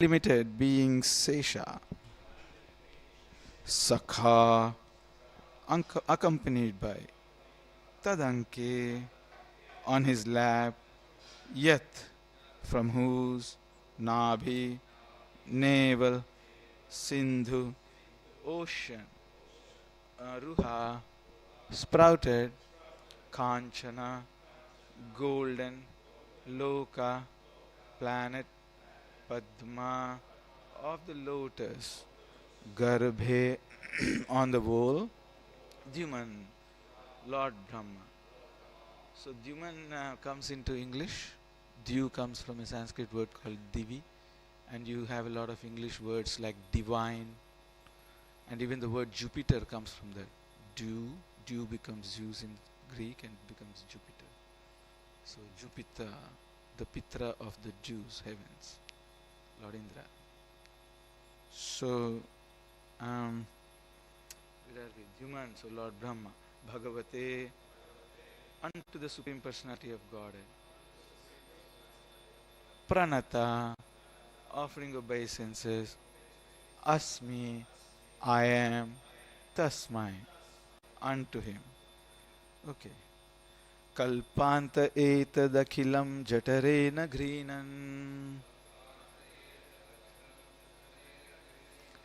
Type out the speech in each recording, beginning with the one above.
limited being Sesha, Sakha, accompanied by Tadanke on his lap, Yat, from whose Nabhi, navel, Sindhu, ocean, Ruha, sprouted, Kanchana, golden, Loka, planet, Padma, of the lotus, Garbhe, on the wall, Dyuman, Lord Brahma. So Dyuman comes into English. Dyu comes from a Sanskrit word called Divi, and you have a lot of English words like divine, and even the word Jupiter comes from that. Dew becomes Zeus in Greek and becomes Jupiter. So Jupiter, the Pitra of the Jews, heavens, Lord Indra. So, where are we? Human, so Lord Brahma, Bhagavate, unto the Supreme Personality of Godhead. Pranata, offering obeisances. Asmi, I am. Tasmai, unto him. Okay. Kalpanta etadakhilam jatarena ghrinan.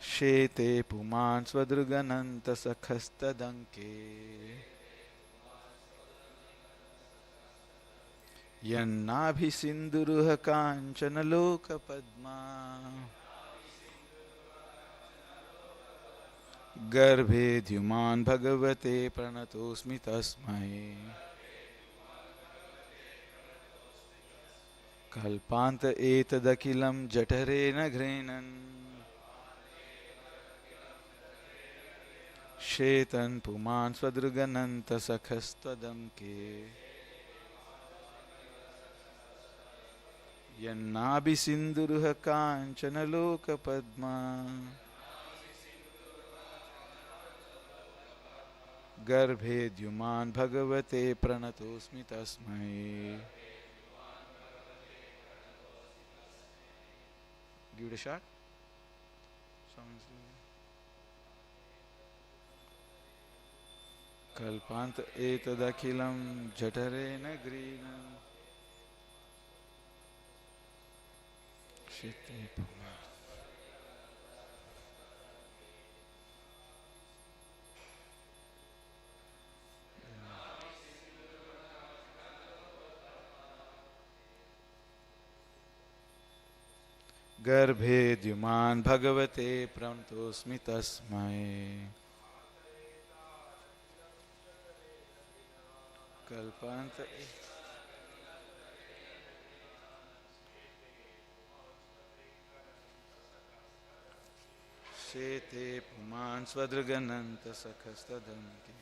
Shete puman swadrugananta sakhastadanke. Yannabhisinduruha kanchana loka padma. Garbhe dhyuman bhagavate pranatosmi tasmai. Kalpanta etadakilam jatarena ghrinan. Shetan puman swadrugananta sakhastadamke. Yannabhisinduruha kanchana loka padma. Garbhe dhyuman bhagavate pranatosmi tasmai. Give it a shot. Sounds Kalpanta etadakhilam jatarena greenam. Shite puman. Garbhe dhyuman bhagavate pranatosmi tasmai. Kalpanta Shete puman swadrugananta sakhastadamke.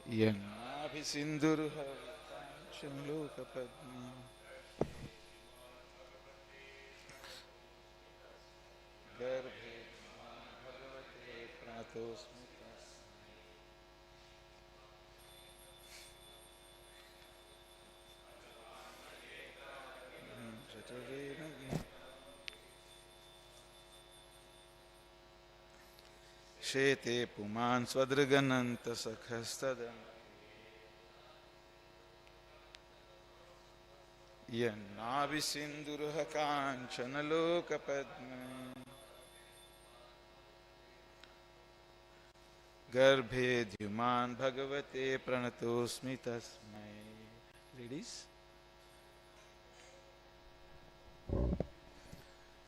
Yannabhisinduruha kanchana loka padma. Garbhe bhagavate pranatosmi tasmai. Shete puman swadrugananta sakhastadam. Yannabhisinduruha kanchana loka padma. Garbhe dhyuman bhagavate pranatosmi tasmai. Ladies.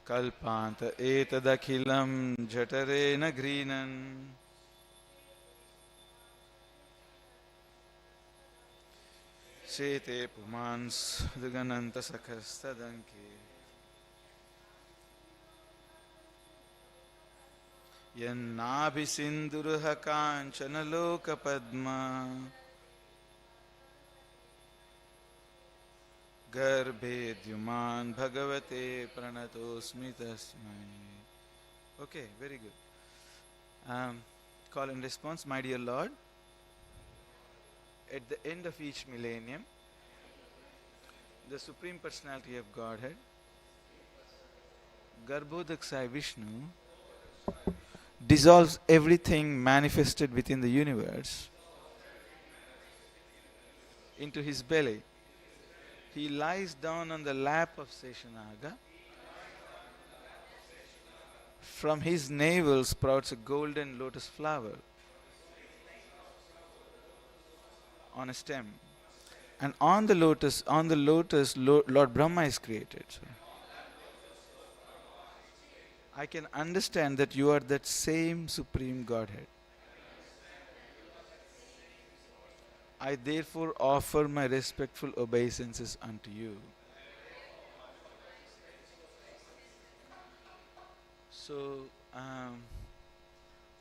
Kalpanta etadakhilam jatarena ghrinan. Shete puman swadrugananta sakhastadamke. Yannabhisinduruha kanchana loka padma. Garbhe dhyuman bhagavate pranatosmi tasmai. Okay, very good. Call and response. My dear Lord, at the end of each millennium, the Supreme Personality of Godhead, Garbhodaksai Vishnu, dissolves everything manifested within the universe into his belly. He lies down on the lap of Seshanaga. From his navel sprouts a golden lotus flower on a stem. And on the lotus, Lord Brahma is created. So I can understand that you are that same Supreme Godhead. I therefore offer my respectful obeisances unto you. So,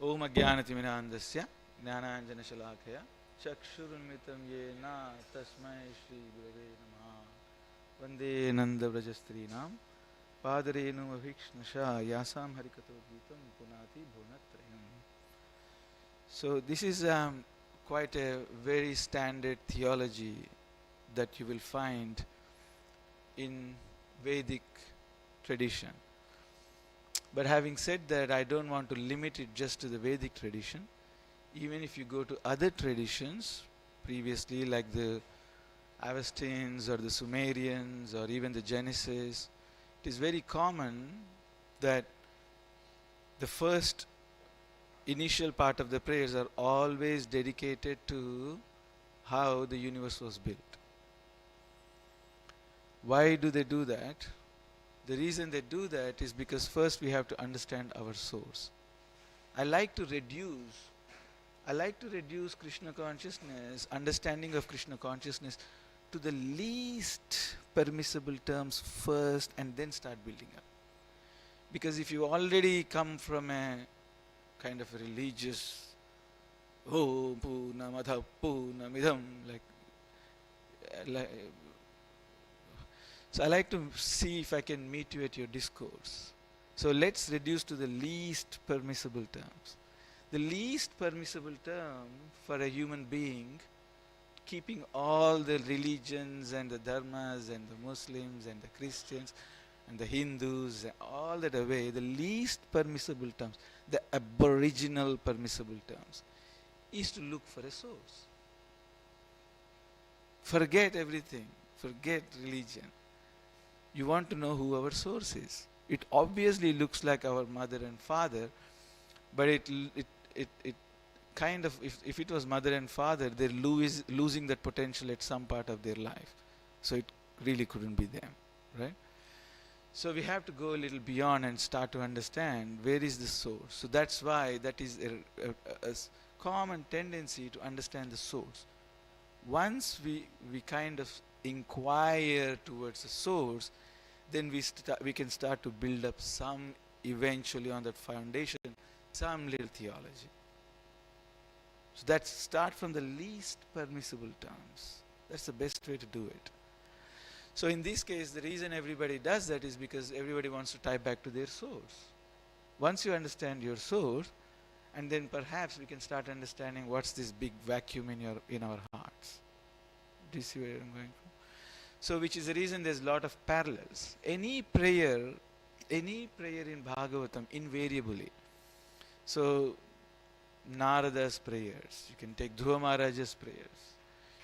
Om Ajnanatimirandasya Jnananjana Shalakaya Chakshurunmitam Yena Tasmai Shri Gurave Namaha Vande Nanda Vrajastrinam Padarenu Abhikshnasha Yasam Harikato Gitam Punati Bhunatrayam. So this is quite a very standard theology that you will find in Vedic tradition. But having said that, I don't want to limit it just to the Vedic tradition. Even if you go to other traditions previously, like the Avestins or the Sumerians or even the Genesis, it is very common that the first initial part of the prayers are always dedicated to how the universe was built. Why do they do that? The reason they do that is because first we have to understand our source. I like to reduce Krishna consciousness, understanding of Krishna consciousness, to the least permissible terms first and then start building up. Because if you already come from a kind of a religious, oh, Purnamada Purnamidam, like so I like to see if I can meet you at your discourse. So let's reduce to the least permissible terms. The least permissible term for a human being, keeping all the religions and the dharmas and the Muslims and the Christians and the Hindus and all that away, the least permissible terms, the aboriginal permissible terms, is to look for a source. Forget everything. Forget religion. You want to know who our source is. It obviously looks like our mother and father, but it kind of, if it was mother and father, they're losing that potential at some part of their life. So it really couldn't be them, right? So we have to go a little beyond and start to understand where is the source. So that's why that is a common tendency to understand the source. Once we kind of inquire towards the source, then we can start to build up some, eventually on that foundation, some little theology. So that's start from the least permissible terms. That's the best way to do it. So in this case, the reason everybody does that is because everybody wants to tie back to their source. Once you understand your source, and then perhaps we can start understanding what's this big vacuum in our hearts. Do you see where I'm going from? So which is the reason there's a lot of parallels. Any prayer in Bhagavatam, invariably. So Narada's prayers, you can take Dhruva Maharaja's prayers,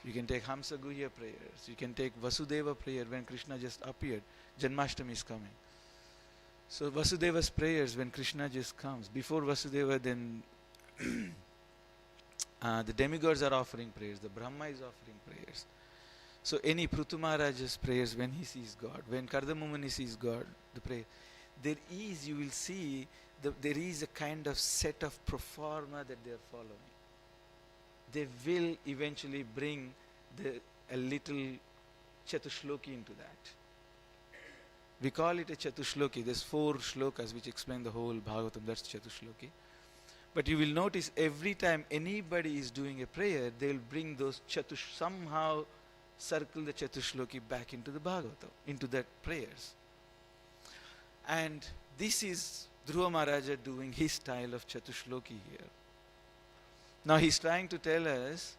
you can take Hamsa Guhya prayers, you can take Vasudeva prayer when Krishna just appeared, Janmashtami is coming. So Vasudeva's prayers when Krishna just comes. Before Vasudeva, then the demigods are offering prayers, the Brahma is offering prayers. So any Prithu Maharaja's prayers when he sees God, when Kardamumani sees God, the prayer, there is, you will see, there is a kind of set of pro forma that they are following. They will eventually bring a little Chatushloki into that. We call it a Chatushloki. There's 4 shlokas which explain the whole Bhagavatam. That's Chatushloki. But you will notice every time anybody is doing a prayer, they will bring those somehow circle the Chatushloki back into the Bhagavatam, into that prayers. And this is Dhruva Maharaja doing his style of Chatushloki here. Now he's trying to tell us,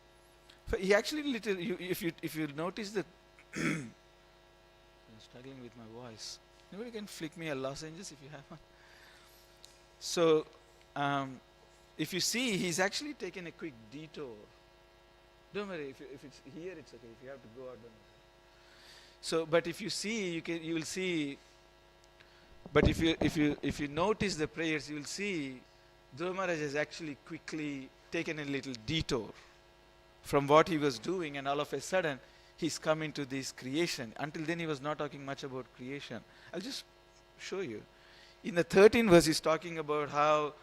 he actually if you notice the struggling with my voice. Anybody can flick me a lozenge if you have one. So, um, if you see, he's actually taken a quick detour. Don't worry, if it's here, it's okay. If you have to go out, don't worry. So, but if you see, you will see. But if you notice the prayers, you will see Dhruva Maharaj has actually quickly taken a little detour from what he was doing, and all of a sudden he's come into this creation. Until then he was not talking much about creation. I'll just show you. In the 13th verse he's talking about how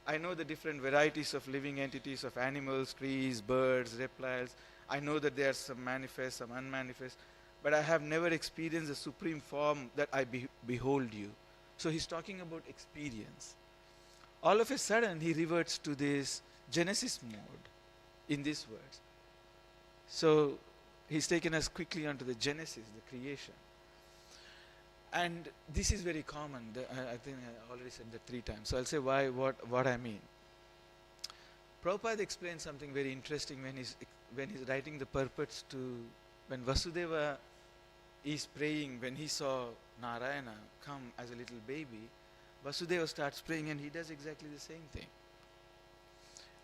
I know the different varieties of living entities, of animals, trees, birds, reptiles. I know that there are some manifest, some unmanifest, but I have never experienced the supreme form that I behold you. So he's talking about experience. All of a sudden he reverts to this Genesis mode in these words. So he's taken us quickly onto the Genesis, the creation. And this is very common. I think I already said that 3 times. So I'll say what I mean. Prabhupada explains something very interesting when he's writing the purports to, when Vasudeva is praying, when he saw Narayana come as a little baby, Vasudeva starts praying and he does exactly the same thing.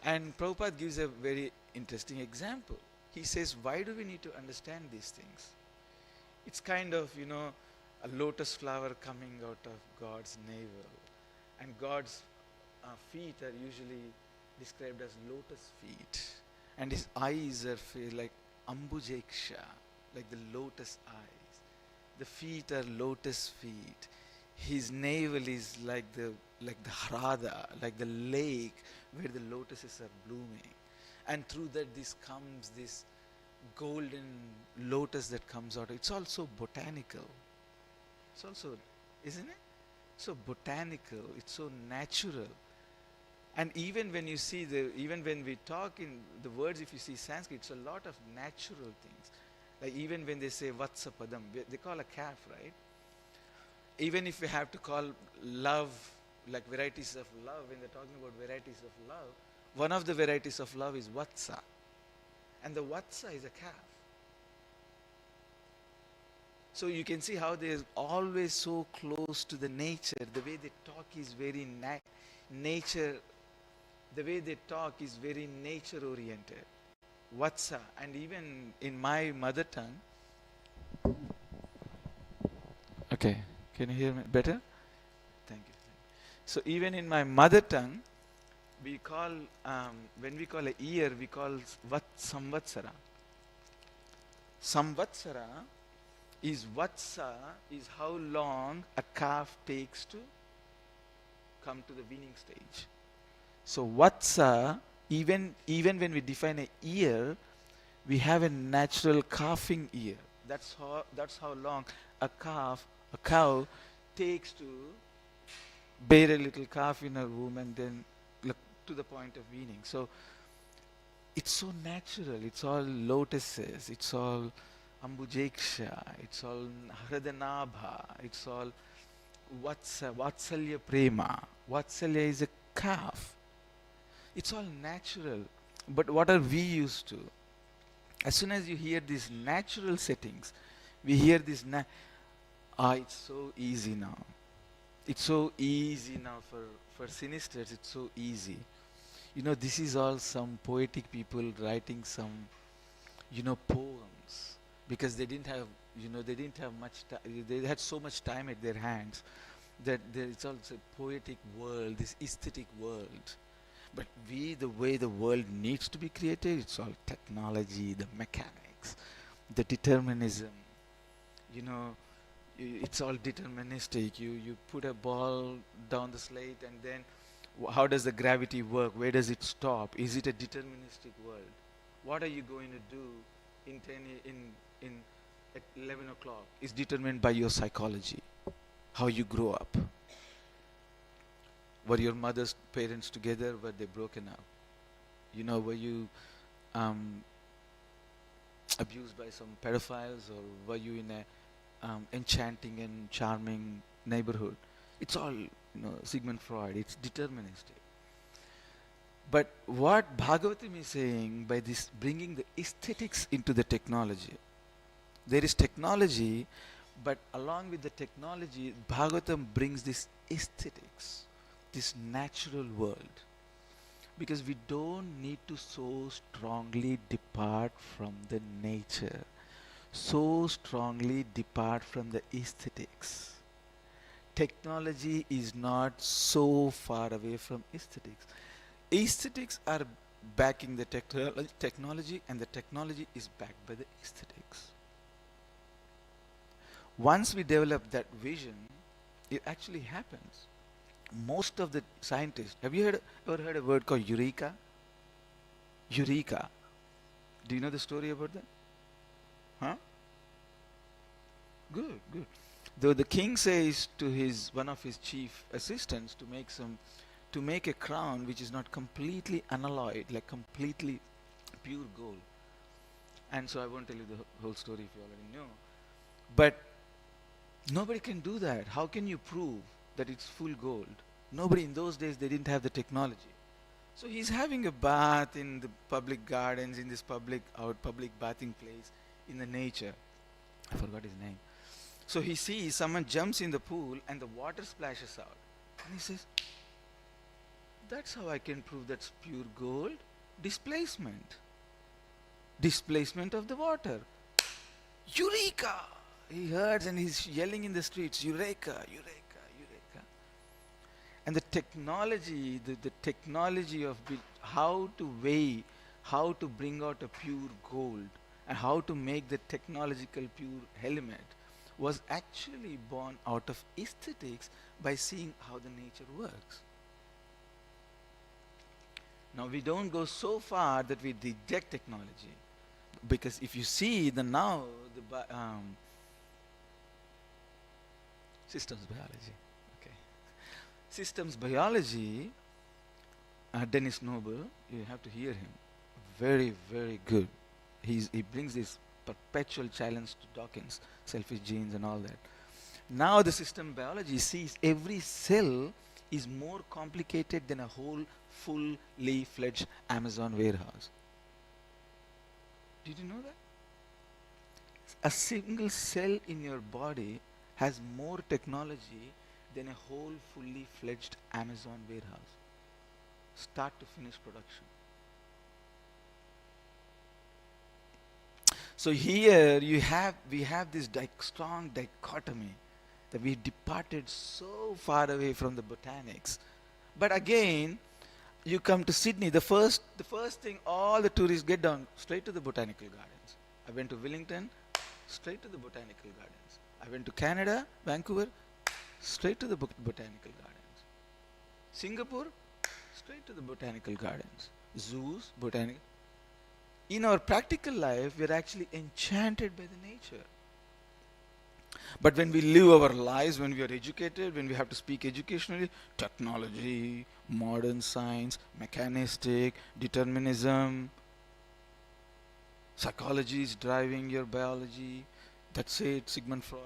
And Prabhupada gives a very interesting example. He says, why do we need to understand these things? It's kind of, a lotus flower coming out of God's navel. And God's feet are usually described as lotus feet. And his eyes are like ambujeksha, like the lotus eyes. The feet are lotus feet. His navel is like the Hrada, like the lake where the lotuses are blooming. And through that comes this golden lotus that comes out. It's also botanical. It's also, isn't it? So botanical, it's so natural. And even when you see even when we talk in the words, if you see Sanskrit, it's a lot of natural things. Like even when they say Vatsapadam, they call a calf, right? Even if we have to call love, like varieties of love, when they're talking about varieties of love, one of the varieties of love is Vatsa. And the Vatsa is a calf. So you can see how they're always so close to the nature. The way they talk is very nature. The way they talk is very nature oriented. Vatsa. And even in my mother tongue. Okay, can you hear me better? Thank you. So even in my mother tongue, we call, when we call a year, we call Samvatsara. Samvatsara is Vatsa, is how long a calf takes to come to the weaning stage. So Vatsa, even when we define a year, we have a natural calving year. That's how long a cow takes to bear a little calf in her womb and then to the point of weaning. So it's so natural. It's all lotuses. It's all ambujeksha. It's all hridanabha. It's all vatsalya prema. Vatsalya is a calf. It's all natural. But what are we used to? As soon as you hear these natural settings, we hear this, it's so easy now. It's so easy now for sinisters, it's so easy. This is all some poetic people writing some, poems. Because they didn't have much time, they had so much time at their hands that it's also a poetic world, this aesthetic world. But the way the world needs to be created, it's all technology, the mechanics, the determinism. It's all deterministic. You put a ball down the slate and then how does the gravity work? Where does it stop? Is it a deterministic world? What are you going to do at 11 o'clock is determined by your psychology, how you grow up. Were your mother's parents together? Were they broken up? Were you abused by some pedophiles, or were you in a enchanting and charming neighborhood? It's all, Sigmund Freud, it's deterministic. But what Bhagavatam is saying by this bringing the aesthetics into the technology, there is technology, But along with the technology, Bhagavatam brings this aesthetics, this natural world. Because we don't need to so strongly depart from the nature, so strongly depart from the aesthetics. Technology is not so far away from aesthetics. Aesthetics are backing the technology, and the technology is backed by the aesthetics. Once we develop that vision, it actually happens. Most of the scientists, have you ever heard a word called eureka? Eureka. Do you know the story about that? Huh? Good, good. Though the king says to his one of his chief assistants to make a crown which is not completely unalloyed, like completely pure gold. And so I won't tell you the whole story if you already know. But nobody can do that. How can you prove that it's full gold? Nobody in those days, they didn't have the technology. So he's having a bath in the public gardens, in this public bathing place, in the nature. I forgot his name. So he sees someone jumps in the pool and the water splashes out. And he says, that's how I can prove that's pure gold. Displacement. Displacement of the water. Eureka! He hears and he's yelling in the streets, Eureka, Eureka, Eureka. And the technology, the technology of how to weigh, how to bring out a pure gold, and how to make the technological pure element was actually born out of aesthetics by seeing how the nature works. Now we don't go so far that we reject technology, because if you see the now the systems biology, okay, systems biology, Dennis Noble, you have to hear him, very very good. He brings this perpetual challenge to Dawkins, selfish genes and all that. Now the system biology sees every cell is more complicated than a whole fully fledged Amazon warehouse. Did you know that? A single cell in your body has more technology than a whole fully fledged Amazon warehouse. Start to finish production. So here we have this strong dichotomy that we departed so far away from the botanics. But again, you come to Sydney, the first thing all the tourists get down straight to the botanical gardens. I went to Wellington, straight to the botanical gardens. I went to Canada, Vancouver, straight to the botanical gardens. Singapore, straight to the botanical gardens. Zoos, botanical. In our practical life, we are actually enchanted by the nature. But when we live our lives, when we are educated, when we have to speak educationally, technology, modern science, mechanistic, determinism, psychology is driving your biology. That's it, Sigmund Freud.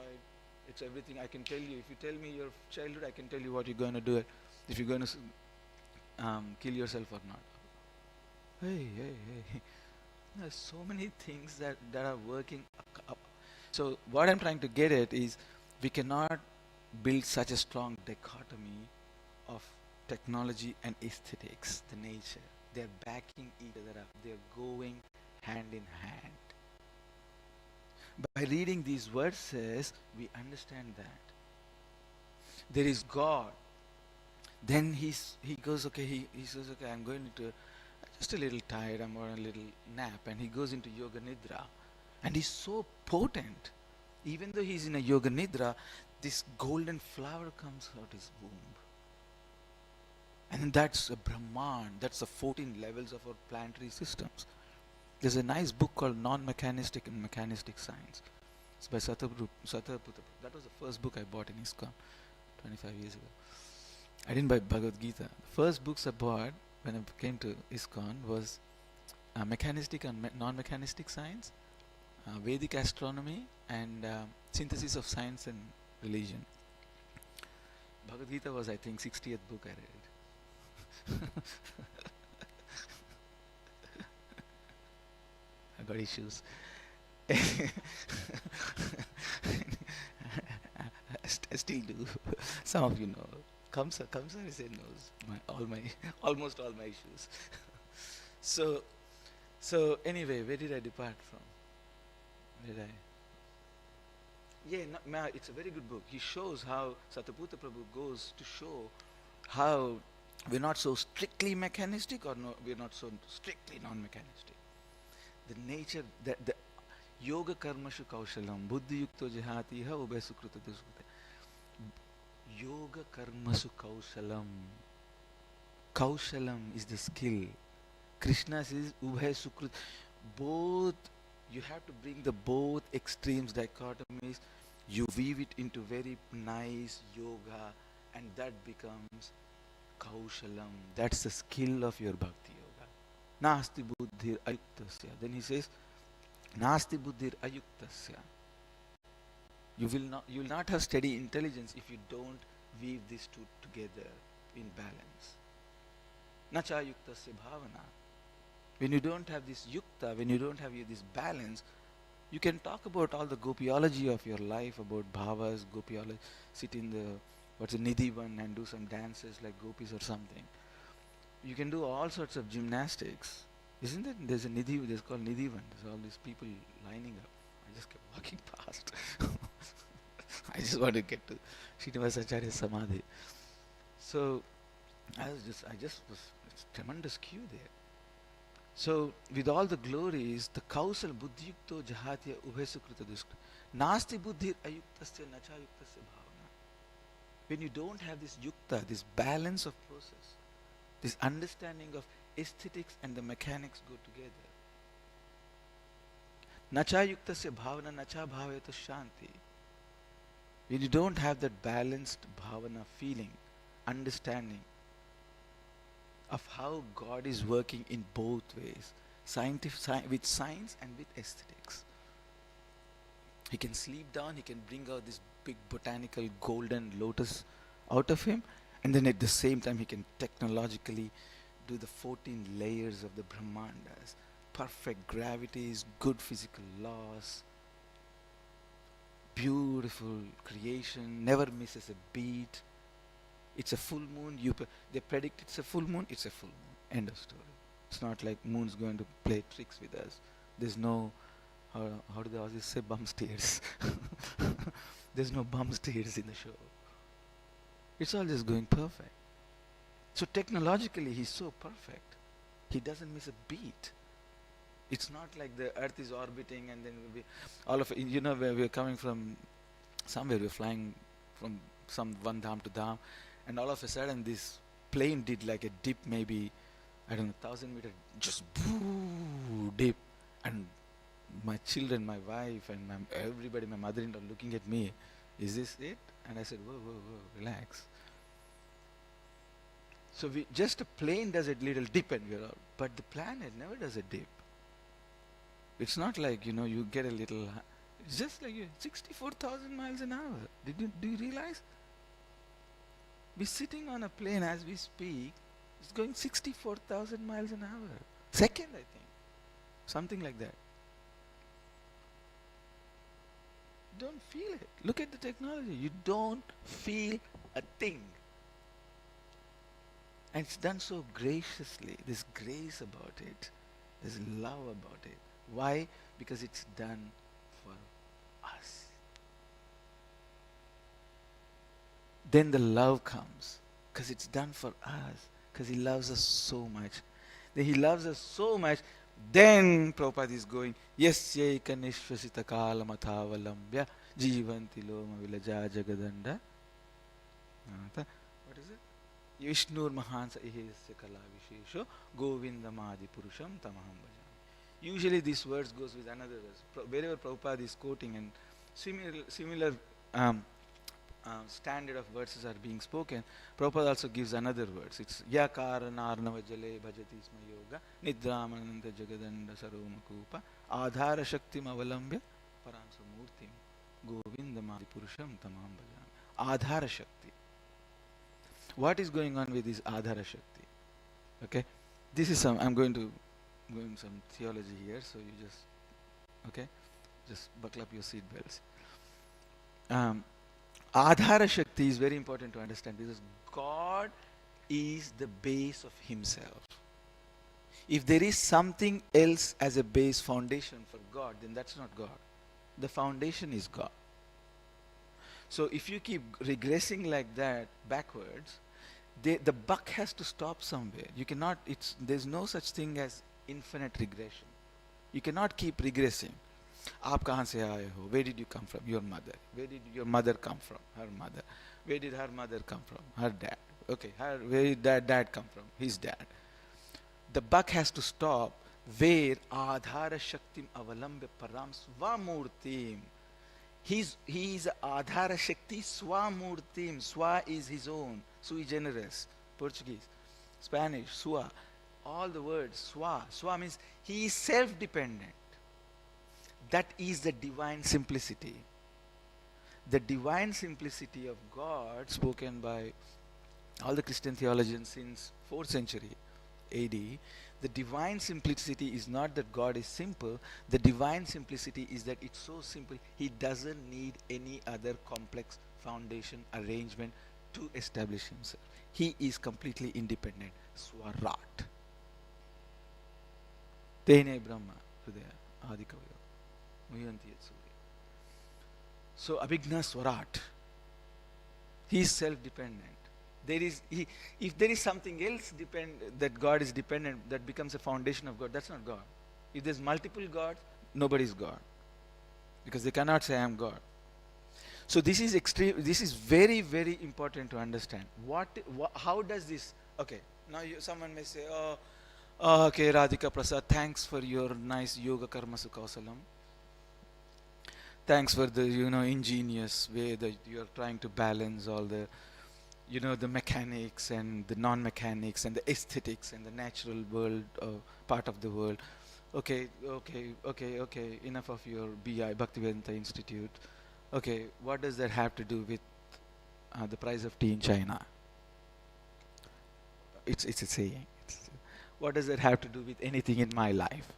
It's everything. I can tell you. If you tell me your childhood, I can tell you what you're going to do. If you're going to kill yourself or not. Hey, hey, hey. There's so many things that are working. So what I'm trying to get at is we cannot build such a strong dichotomy of technology and aesthetics, the nature. They're backing each other up. They're going hand in hand. By reading these verses, we understand that. There is God. Then he goes, okay, he says, okay, I'm going to, just a little tired, I'm on a little nap, and he goes into yoga nidra. And he's so potent. Even though he's in a yoga nidra, this golden flower comes out his womb. And that's a Brahman, that's the 14 levels of our planetary systems. There's a nice book called NonMechanistic and Mechanistic Science. It's by Satyaputta. That was the first book I bought in ISKCON 25 years ago. I didn't buy Bhagavad Gita. The first books I bought when I came to ISKCON was Mechanistic and Non-Mechanistic Science, Vedic Astronomy, and Synthesis of Science and Religion. Bhagavad Gita was, I think, 60th book I read. I got issues. I still do. Some of you know. Kamsa I said knows almost all my issues. So anyway, where did I depart from? Where did I? Yeah, no, it's a very good book. He shows how Sataputta Prabhu goes to show how we're not so strictly mechanistic, or no, we're not so strictly non-mechanistic. The nature, the yoga karmashu kaushalam, buddhi yukto jihati ha ubhay sukrita dusukrita. Yoga karmasu kaushalam. Kaushalam is the skill. Krishna says ubhay sukrita. Both, you have to bring the both extremes, dichotomies. You weave it into very nice yoga, and that becomes kaushalam. That's the skill of your bhakti yoga. Nasti buddhir ayuktasya. Then he says, Nasti buddhir ayuktasya. You will not have steady intelligence if you don't weave these two together in balance. Nacha yuktasya bhavana. When you don't have this yukta, when you don't have this balance, you can talk about all the gopiology of your life, about bhavas, gopiology, sit in the nidhivan and do some dances like gopis or something. You can do all sorts of gymnastics. Isn't it? There's called nidhivan. There's all these people lining up. I just kept walking past. I just want to get to Srinivasacharya Samadhi. So it's tremendous queue there. So with all the glories, the kausal buddhiyukto jahatya ubhayasukrita duskra. Nasti buddhir ayuktasya nacha yuktasya bhavana. When you don't have this yukta, this balance of process, this understanding of aesthetics and the mechanics go together. Nacha yuktasya bhavana nacha bhavayata shanti. When you don't have that balanced bhavana feeling, understanding of how God is working in both ways, with science and with aesthetics. He can sleep down, he can bring out this big botanical golden lotus out of him, and then at the same time he can technologically do the 14 layers of the Brahmandas, perfect gravities, good physical laws, beautiful creation, never misses a beat. It's a full moon, they predict it's a full moon, it's a full moon. End of story. It's not like moon's going to play tricks with us. There's no, how do they always say, bum steers? There's no bum steers in the show. It's all just going perfect. So technologically, he's so perfect. He doesn't miss a beat. It's not like the earth is orbiting and then all of it, where we're coming from, somewhere we're flying from some one dham to dham, and all of a sudden this plane did like a dip, maybe, I don't know, 1,000 meter, just boo, dip. And my children, my wife, and everybody, my mother-in-law looking at me, is this it? And I said, whoa, relax. So just a plane does a little dip and we're out. But the planet never does a dip. It's not like, you get a little, it's just like 64,000 miles an hour. Do you realize? We're sitting on a plane as we speak, it's going 64,000 miles an hour. Second, I think. Something like that. Don't feel it. Look at the technology. You don't feel a thing. And it's done so graciously. There's grace about it. There's love about it. Why? Because it's done for us. Then the love comes. Because it's done for us. Because he loves us so much. Then he loves us so much. Then Prabhupada is going, Yasyaika nishvasita kalamathavalambya jivanti loma vilaja jagadanda. What is it? Vishnur mahansa ihesya kala vishesho govindamadi purusham tamaham bhajami. Usually these words goes with another verse. Wherever Prabhupada is quoting and similar standard of verses are being spoken, Prabhupada also gives another words. It's yakara narnava jale bhajati sma yoga nidramananda jagadanda saromakupa adhara shaktim avalambya paramsa murtim govindamadi purusham tamam bhajami. Adhara shakti. What is going on with this adhara shakti? Okay, this is I'm going to go in some theology here, so you just buckle up your seat belts. Adhara Shakti is very important to understand because God is the base of Himself. If there is something else as a base foundation for God, then that's not God. The foundation is God. So if you keep regressing like that backwards, the buck has to stop somewhere. You cannot, there's no such thing as infinite regression. You cannot keep regressing. आप कहाँ से आए हो? Where did you come from? Your mother. Where did your mother come from? Her mother. Where did her mother come from? Her dad. Okay, where did that dad come from? His dad. The buck has to stop where Adhara Shaktim Avalambya Param Swamurtim. He is Adhara Shakti Swamurtim. Swa is his own. Sui generis. Portuguese. Spanish. Swa. All the words. Swa. Swa means he is self-dependent. That is the divine simplicity. The divine simplicity of God spoken by all the Christian theologians since 4th century AD. The divine simplicity is not that God is simple. The divine simplicity is that it's so simple. He doesn't need any other complex foundation arrangement to establish himself. He is completely independent. Swarat. Tene Brahma Hridaya Adikavaya. So Abhigna Swarat. He is self-dependent. If there is something else that God is dependent, that becomes a foundation of God, that's not God. If there's multiple gods, nobody is God. Because they cannot say I am God. So this is this is very, very important to understand. How does this, okay, now someone may say, okay, Radhika Prasad, thanks for your nice yoga karma sukausalam. Thanks for the ingenious way that you are trying to balance all the the mechanics and the non-mechanics and the aesthetics and the natural world part of the world. Okay, enough of your BI Bhaktivedanta Institute. Okay, what does that have to do with the price of tea in China? It's a saying. What does that have to do with anything in my life?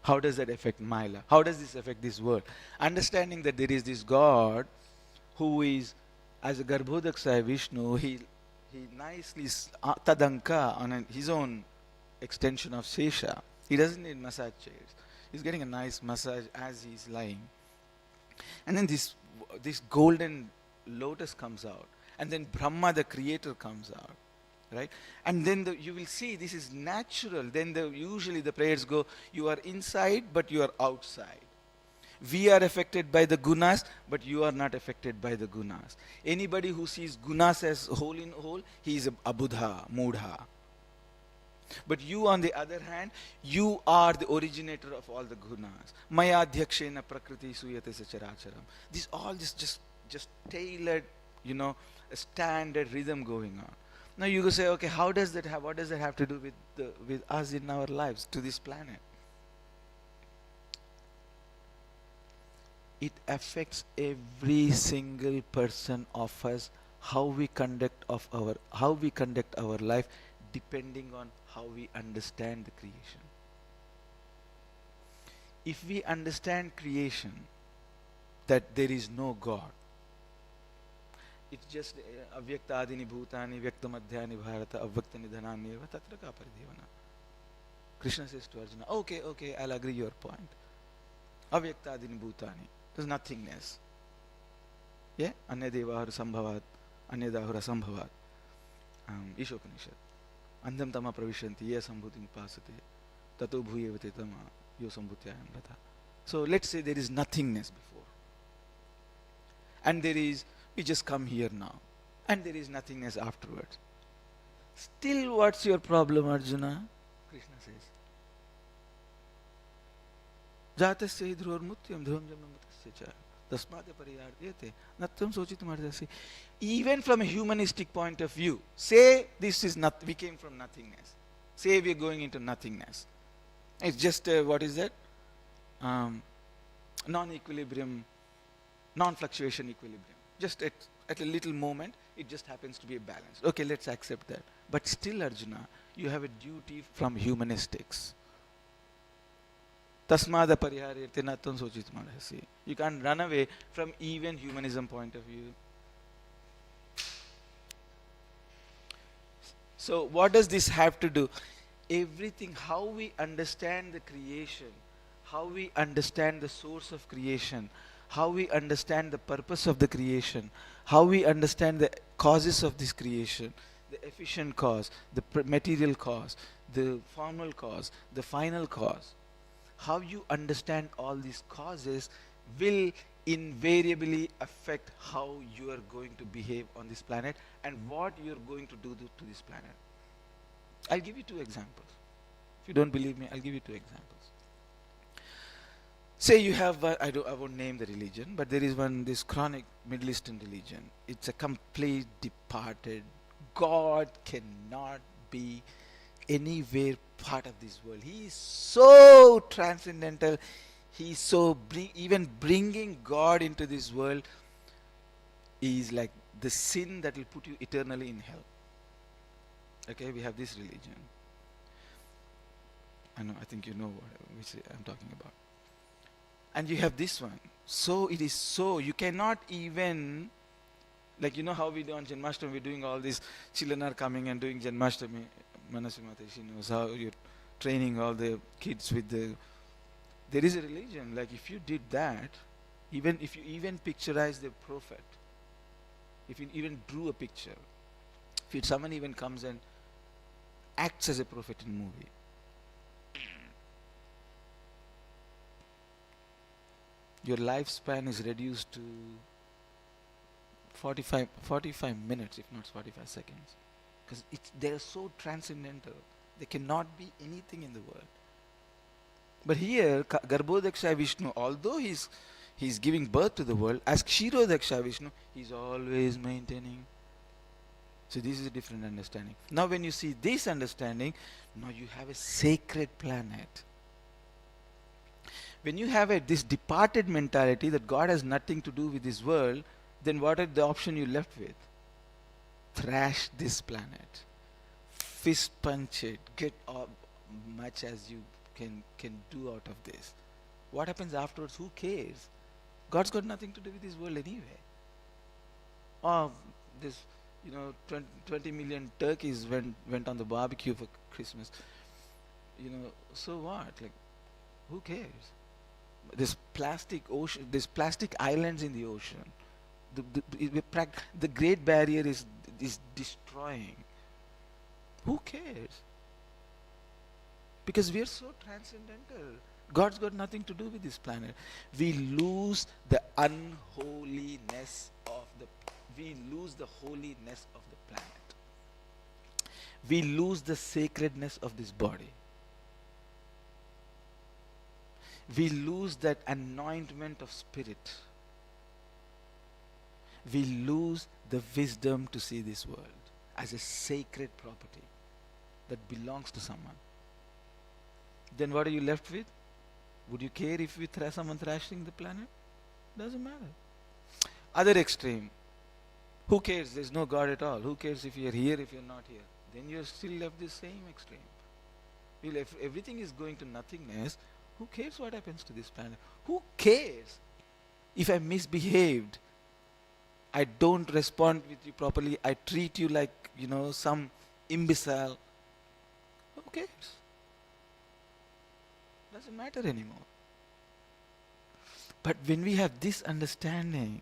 How does that affect my life? How does this affect this world? Understanding that there is this God who is, as a Garbhodakshaya Vishnu, he nicely tadanka on his own extension of Sesha. He doesn't need massage chairs. He's getting a nice massage as he's lying. And then this golden lotus comes out. And then Brahma, the creator, comes out. Right? And then you will see this is natural. Then usually the prayers go, you are inside but you are outside. We are affected by the gunas, but you are not affected by the gunas. Anybody who sees gunas as whole in whole, he is a Buddha, Mudha. But you, on the other hand, you are the originator of all the gunas. Maya Dhyakshena Prakriti Suyate Sacharacharam. This all just tailored, a standard rhythm going on. Now you go say, okay, what does that have to do with us in our lives to this planet? It affects every single person of us, how we conduct our life, depending on how we understand the creation. If we understand creation, that there is no God, it's just avyaktadini bhutani vyaktamadhyani bharata avyaktani dhananyeva tatra ka paridevana. Krishna says to Arjuna, okay, I'll agree your point. Avyaktadini bhutani. There's nothingness. Yeah? Anyadevahar sambhavat, anyadahura sambhavat. Ishopanishad. Andham tama pravishanti, ye sambhutim pasate, tato bhuyevate tama, yo sambhutyayam rata. So let's say there is nothingness before. And we just come here now. And there is nothingness afterwards. Still, what's your problem, Arjuna? Krishna says. Jatasya hidror mutyam dhruvam jamnamutasya cha tasmate pariyardhyate natvam sochitum ardhasi. Even from a humanistic point of view, say we came from nothingness. Say we are going into nothingness. It's just what is that? Non-equilibrium, non-fluctuation equilibrium. Just at a little moment, it just happens to be a balance. Okay, let's accept that. But still, Arjuna, you have a duty from humanistics. Tasmada pariharyate natvam sochitum ardhasi. You can't run away from even humanism point of view. So what does this have to do? Everything, how we understand the creation, how we understand the source of creation, how we understand the purpose of the creation, how we understand the causes of this creation, the efficient cause, the material cause, the formal cause, the final cause. How you understand all these causes will invariably affect how you are going to behave on this planet and what you are going to do to this planet. I'll give you two examples. If you don't believe me, I'll give you two examples. Say you have, I won't name the religion, but there is one, this chronic Middle Eastern religion. It's a complete departed. God cannot be anywhere part of this world. He is so transcendental. He's so, even bringing God into this world is like the sin that will put you eternally in hell. Okay, we have this religion. I think you know which I'm talking about. And you have this one. So it is so, you cannot even, like you know how we do on Janmashtami, we're doing all this, children are coming and doing Janmashtami. Manasumata, she knows how you're training all the kids with the, there is a religion, like if you did that, even if you even picturize the prophet, if you even drew a picture, if someone even comes and acts as a prophet in movie, your lifespan is reduced to 45 minutes, if not 45 seconds. Because they're so transcendental. They cannot be anything in the world. But here, Garbhodaksha Vishnu, although he's giving birth to the world, as Kshirodaksha Vishnu, he's always maintaining. So this is a different understanding. Now when you see this understanding, now you have a sacred planet. When you have this departed mentality that God has nothing to do with this world, then what are the option you left with? Thrash this planet. Fist punch it. Get much as you can do out of this. What happens afterwards? Who cares? God's got nothing to do with this world anyway. Oh, this, 20 million turkeys went on the barbecue for Christmas. So what? Like, who cares? This plastic ocean, this plastic islands in the ocean, the Great Barrier is destroying. Who cares? Because we are so transcendental. God's got nothing to do with this planet. We lose the unholiness of we lose the holiness of the planet. We lose the sacredness of this body. We lose that anointment of spirit. We lose the wisdom to see this world as a sacred property that belongs to someone. Then what are you left with? Would you care if we someone thrashing the planet? Doesn't matter. Other extreme. Who cares? There's no God at all. Who cares if you're here, if you're not here? Then you're still left the same extreme. If everything is going to nothingness, who cares what happens to this planet? Who cares if I misbehaved? I don't respond with you properly. I treat you like, some imbecile. Who cares? Doesn't matter anymore. But when we have this understanding,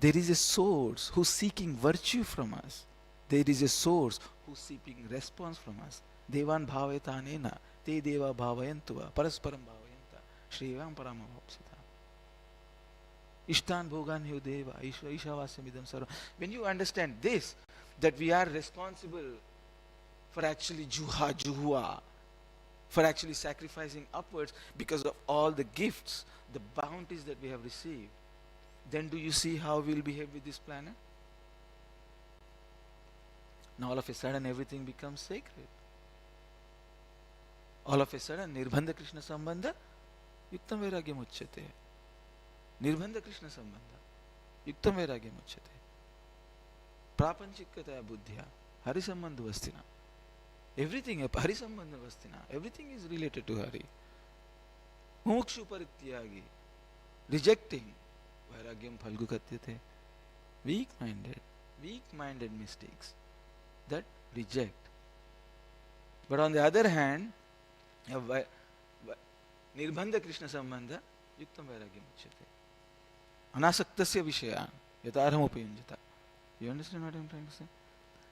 there is a source who's seeking virtue from us. There is a source who's seeking response from us. Devan bhavayetanena, te deva bhavayantua, parasparam bhavayanta, shrivam paramavapsita. Ishtan bhogan hu deva, ishavasamidam sarva. When you understand this, that we are responsible for actually juhua, for actually sacrificing upwards because of all the gifts, the bounties that we have received, then do you see how we'll behave with this planet? Now all of a sudden everything becomes sacred. All of a sudden Nirbandha Krishna Sambandha Yuktam Vairagyam Uchyate. Nirbandha Krishna Sambandha Yuktam Vairagyam Uchyate. Prapanchikataya Buddhya Hari Sambandha Vastina. Everything, Hari Sambandha Vastina. Everything is related to Hari. Mukshu Parityagi. Rejecting. Vairagyam Phalgu Katyate. Weak-minded mistakes that reject But on the other hand, nirbandha Krishna sambandha yuktam vairagyam uchyate. Anasaktasya vishaya yatarham upayunjata. You understand what I'm trying to say?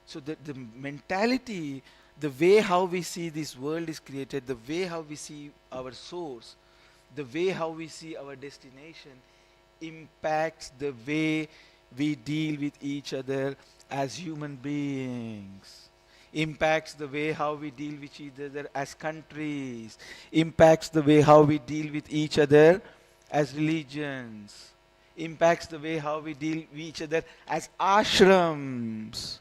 So the mentality, the way how we see this world is created, the way how we see our source, the way how we see our destination impacts the way we deal with each other as human beings, impacts the way how we deal with each other as countries, impacts the way how we deal with each other as religions, impacts the way how we deal with each other as ashrams.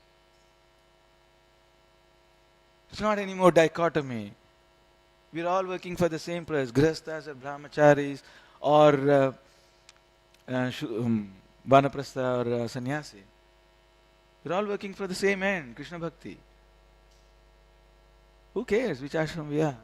It's not anymore dichotomy. We're all working for the same purpose. Grihasthas or brahmacharis or vanaprastha or sannyasi. We're all working for the same end, Krishna Bhakti. Who cares which ashram we are?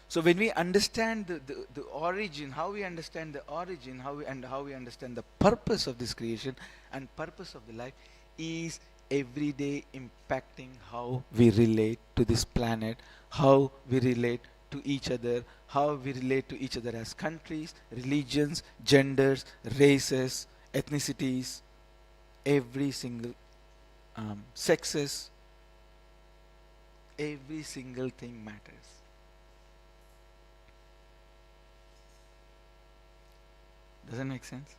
So when we understand the origin, how we understand the origin, how we understand the purpose of this creation and purpose of the life is every day impacting how we relate to this planet, how we relate to each other, how we relate to each other as countries, religions, genders, races, ethnicities, every single sexes, every single thing matters. Does that make sense?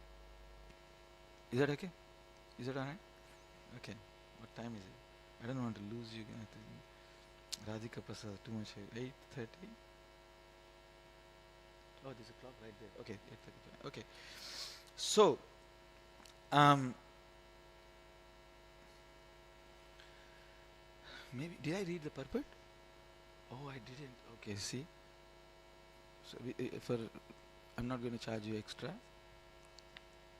Is that okay? Is that alright? Okay. What time is it? I don't want to lose you. Radhika Prasad, too much. 8:30. Oh, there's a clock right there. Okay, 8:30. Okay. So, maybe did I read the purport? Oh, I didn't. Okay, see. So I'm not going to charge you extra.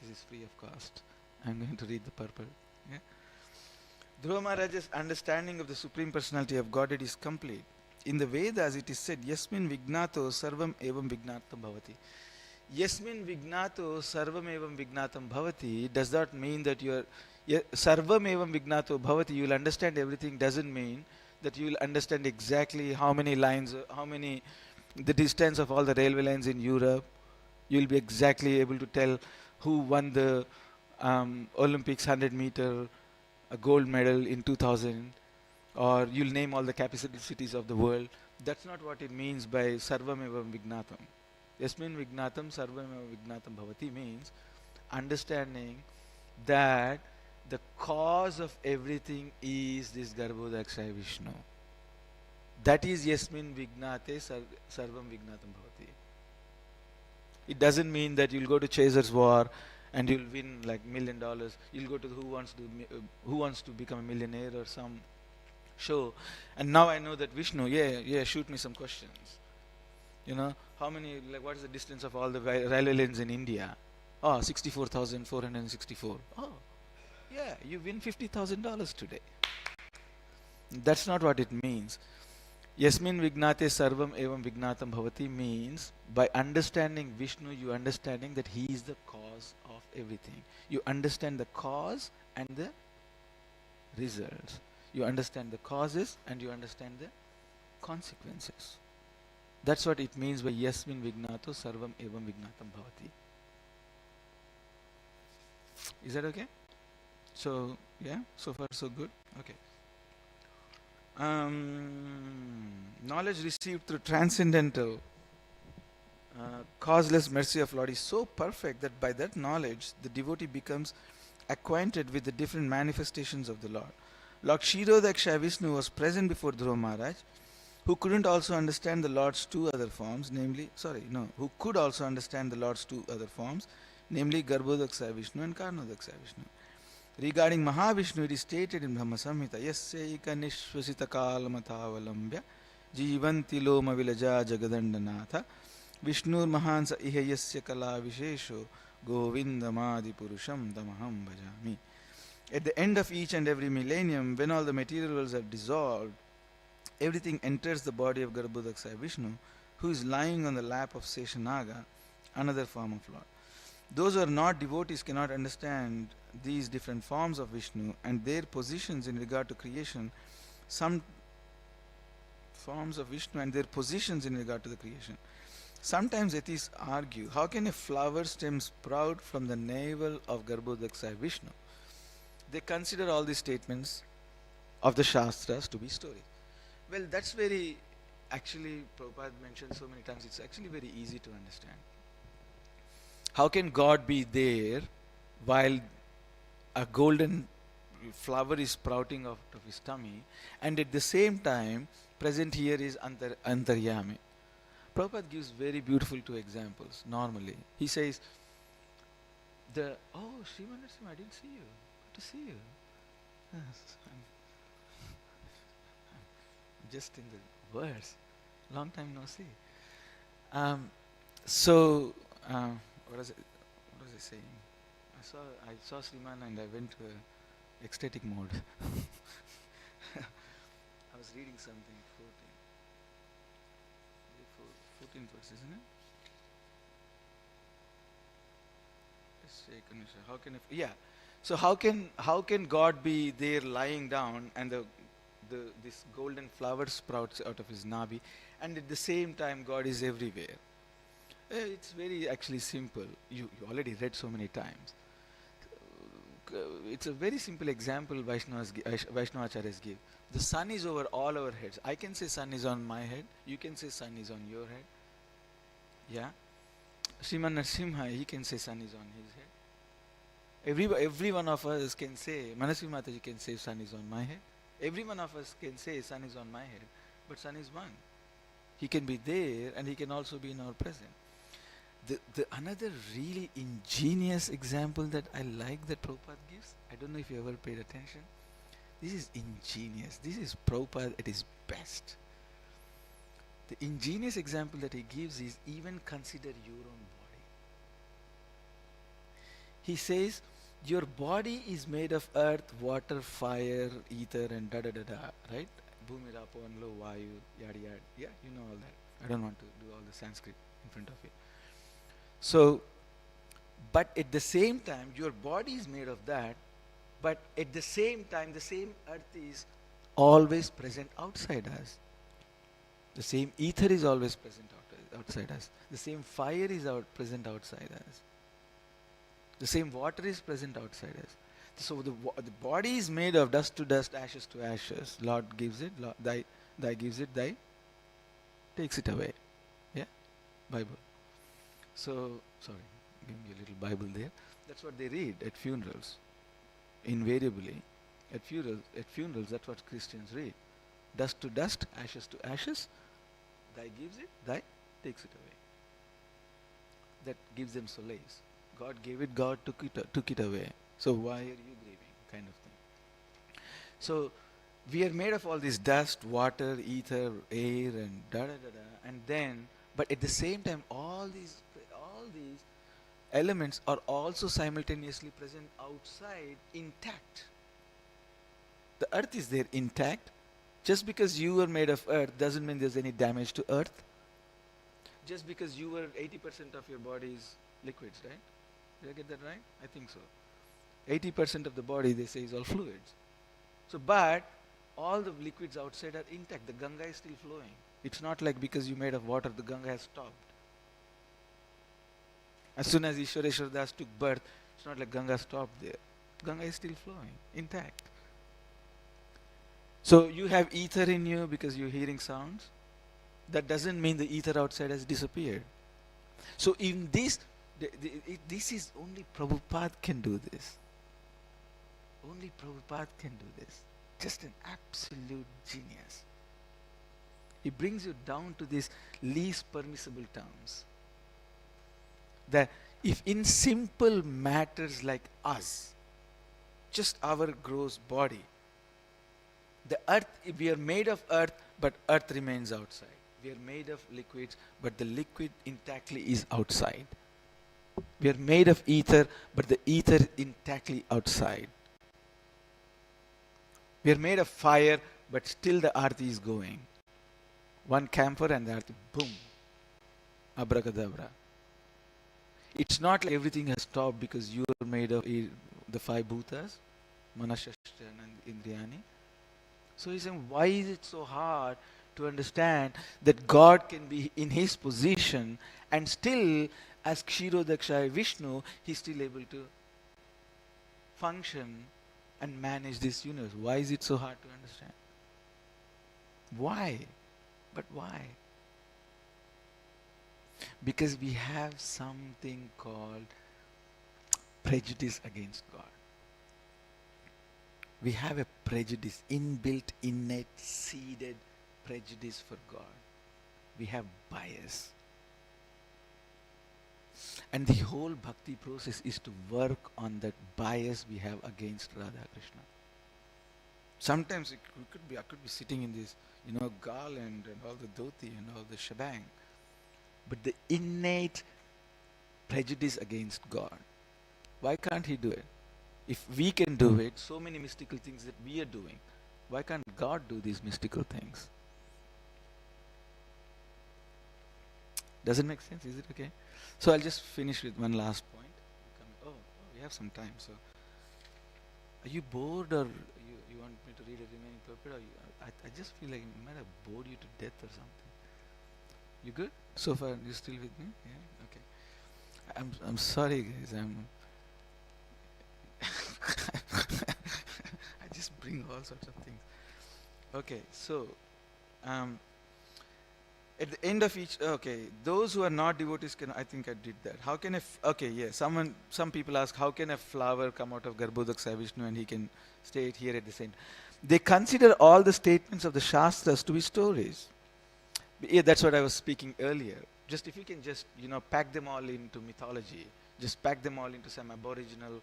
This is free of cost. I'm going to read the purport. Yeah. Dhruva Maharaj's understanding of the Supreme Personality of Godhead is complete. In the Vedas it is said, Yasmin Vignato Sarvam Evam Vignatam Bhavati. Yasmin Vignato Sarvam Evam Vignatam Bhavati does not mean that you are Sarvam Evam Vignato Bhavati, you will understand everything, doesn't mean that you will understand exactly how many lines, the distance of all the railway lines in Europe. You will be exactly able to tell who won the Olympics 100 meter a gold medal in 2000, or you'll name all the capital cities of the world. That's not what it means by Sarvam Evam Vignatam. Yasmin Vignatam Sarvam Evam Vignatam Bhavati means understanding that the cause of everything is this Garbhodakshaya Vishnu. That is Yasmin Vignate Sarvam Vignatam Bhavati. It doesn't mean that you'll go to Chaser's War and you'll win like $1 million. You'll go to Who Wants to Become a Millionaire or some show. And now I know that Vishnu, shoot me some questions. You know, what is the distance of all the railway lines in India? Oh, 64,464. Oh, yeah, you win $50,000 today. That's not what it means. Yasmin Vignate Sarvam Evam Vignatam Bhavati means by understanding Vishnu, you understanding that he is the cause of everything. You understand the cause and the results. You understand the causes and you understand the consequences. That's what it means by Yasmin Vignato Sarvam Evam Vignatam Bhavati. Is that okay? So, yeah, so far so good? Okay. Knowledge received through transcendental causeless mercy of Lord is so perfect that by that knowledge the devotee becomes acquainted with the different manifestations of the Lord. Lord Kshirodakshaya Vishnu was present before Dhruva Maharaj, who couldn't also understand the Lord's two other forms, who could also understand the Lord's two other forms, namely Garbhodakshaya Vishnu and Karnodakshaya Vishnu. Regarding Mahavishnu, it is stated in Brahma Samhita, Yasyaika Nishvasita Kalamathavalambya Jivanti Loma Vilaja Jagadandanatha Vishnur Mahansa Iha Yasya Kala Vishesho Govindamadi Purusham Tamaham Bhajami. At the end of each and every millennium, when all the material worlds are dissolved, everything enters the body of Garbhodakshaya Vishnu, who is lying on the lap of Seshanaga, another form of Lord. Those who are not devotees cannot understand these different forms of Vishnu and their positions in regard to creation. forms of Vishnu and their positions in regard to the creation. Sometimes atheists argue, how can a flower stem sprout from the navel of Garbhodakshaya Vishnu? They consider all these statements of the Shastras to be stories. Well, that's very, actually, Prabhupada mentioned so many times, it's actually very easy to understand. How can God be there while a golden flower is sprouting out of his tummy, and at the same time, present here is Antaryami? Prabhupada gives very beautiful two examples normally. He says, oh, Sriman Narasimha, I didn't see you. Good to see you. Yes, I'm just in the words. Long time no see. So, what was I saying? I saw Sriman and I went to ecstatic mode. I was reading something, 14th verse, isn't it? How can So how can God be there lying down and this golden flower sprouts out of his nabi, and at the same time God is everywhere? It's very actually simple. You already read so many times. It's a very simple example Vaishnavacharyas give. The sun is over all our heads. I can say sun is on my head. You can say sun is on your head. Yeah. Sriman Narasimha, he can say sun is on his head. Every one of us can say, Manasvi Mataji can say sun is on my head. Every one of us can say sun is on my head. But sun is one. He can be there and he can also be in our present. The another really ingenious example that I like that Prabhupada gives, I don't know if you ever paid attention. This is ingenious. This is Prabhupada at his best. The ingenious example that he gives is, even consider your own body. He says, your body is made of earth, water, fire, ether, and da da da da, right? Bhumi, Rapo, Anlo, Vayu, yada yada. Yeah, you know all that. I don't want to do all the Sanskrit in front of you. So, but at the same time, your body is made of that, but at the same time, the same earth is always present outside us. The same ether is always present outside us. The same fire is present outside us. The same water is present outside us. So the body is made of dust to dust, ashes to ashes. Lord gives it, thy gives it, thy takes it away. Yeah? Bible. So, sorry, give me a little Bible there. That's what they read at funerals. Invariably, at funerals, that's what Christians read. Dust to dust, ashes to ashes. Thy gives it, thy takes it away. That gives them solace. God gave it, God took it away. So why are you grieving? Kind of thing. So we are made of all this dust, water, ether, air, and da da da da. And then, but at the same time, all these elements are also simultaneously present outside, intact. The earth is there intact. Just because you were made of earth doesn't mean there's any damage to earth. Just because you were 80% of your body is liquids, right? Did I get that right? I think so. 80% of the body, they say, is all fluids. So, but all the liquids outside are intact. The Ganga is still flowing. It's not like because you made of water, the Ganga has stopped. As soon as Ishwareshwar Das took birth, it's not like Ganga stopped there. Ganga is still flowing, intact. So you have ether in you because you're hearing sounds. That doesn't mean the ether outside has disappeared. So in this, this is only Prabhupada can do this. Only Prabhupada can do this. Just an absolute genius. He brings you down to these least permissible terms. That if in simple matters like us, just our gross body, the earth, we are made of earth, but earth remains outside. We are made of liquids, but the liquid intactly is outside. We are made of ether, but the ether intactly outside. We are made of fire, but still the earth is going. One camphor and the earth, boom, abracadabra. It's not like everything has stopped because you are made of the five bhutas, Manashashtan and Indriyani. So he's saying, why is it so hard to understand that God can be in his position and still, as Kshirodakshaya Vishnu, he's still able to function and manage this universe. Why is it so hard to understand? Why? But why? Because we have something called prejudice against God. We have a prejudice, inbuilt, innate, seeded prejudice for God. We have bias. And the whole bhakti process is to work on that bias we have against Radha Krishna. Sometimes I could be sitting in this, garland and all the dhoti and all the shebang. But the innate prejudice against God, why can't he do it? If we can do it, so many mystical things that we are doing, why can't God do these mystical things? Does it make sense? Is it okay? So I'll just finish with one last point. Oh, we have some time. So, are you bored, or you want me to read a remaining purport? Or I just feel like I might have bored you to death or something. You good? So far, you still with me? Yeah. Okay. I'm sorry, guys. I just bring all sorts of things. Okay. So, at the end of each, those who are not devotees can, I think I did that. How can some people ask, how can a flower come out of Garbhodakshaya Vishnu and he can stay here at the same? They consider all the statements of the Shastras to be stories. Yeah, that's what I was speaking earlier. Just if you can just, pack them all into mythology, just pack them all into some aboriginal,